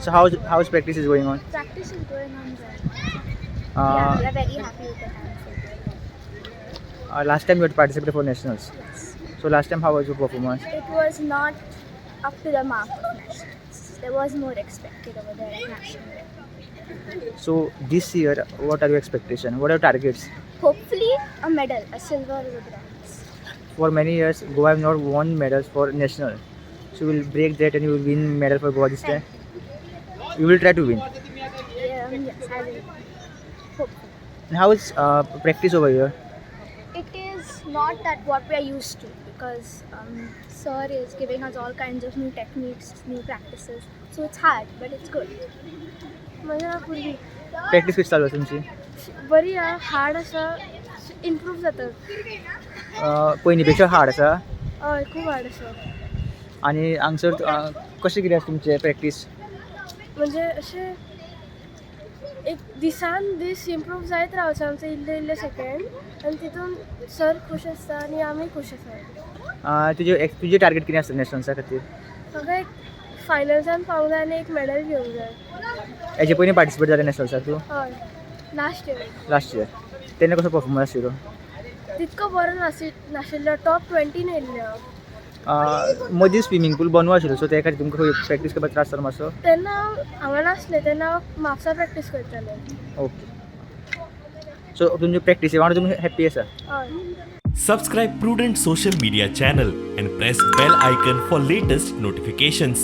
So how's practice is going on? Practice is going on well. Uh, We are very happy with the dance. Last time you had participated for nationals. Yes. So last time how was your performance? It was not up to the mark of nationals. There was more expected over there at national. So this year, what are your expectations? What are your targets? Hopefully a medal, a silver or a bronze. For many years, Goa have not won medals for national. So you will break that and you will win medal for Goa this time. You will try to win. Yes, I will. Hopefully. And how is practice over here? It is not that what we are used to because sir is giving us all kinds of new techniques, new practices. So it's hard, but it's good. माझ्या पूर्वी Practice कशी चालू आहे तुमची? बरी hard असं improve जातं पयलींपेक्षा hard आसा खूप हार्ड असं आणि हांगसर कशें कितें आसा तुमचें प्रॅक्टीस? म्हणजे अशें एक दिसान दीस इम्प्रूव्ह जायत रावचें आमचें इल्ले इल्ले सेकंड आनी तितून सर खूश आसता आनी आमी खूश आसा. तुजें टार्गेट कितें आसता नॅशनल्सा खातीर? म्हाका एक फायनल्सान पावूंक जाय आनी एक मेडल घेवंक जाय. हेजे पयलीं पार्टिसिपेट जालें नॅशनल्साक तूं? हय लास्ट इयर. Last year. तेन्ना कसो परफॉर्मन्स आशिल्लो? तितको बरो नाशिल्लो टॉप 20 येयल्ले हांव. मदीं स्विमींग पूल बनवू आशिल्लो सो त्या खातीर तुमकां प्रॅक्टीस करपाक त्रास जालो मातसो? तेन्ना हांगा नासलें तेन्ना हांव म्हापसा प्रॅक्टीस करतालें. ओके. सो तुमचे प्रॅक्टीसे वांगडा तुमी हॅप्पी आसा? हय. Subscribe Prudent social media channel and press bell icon for latest notifications.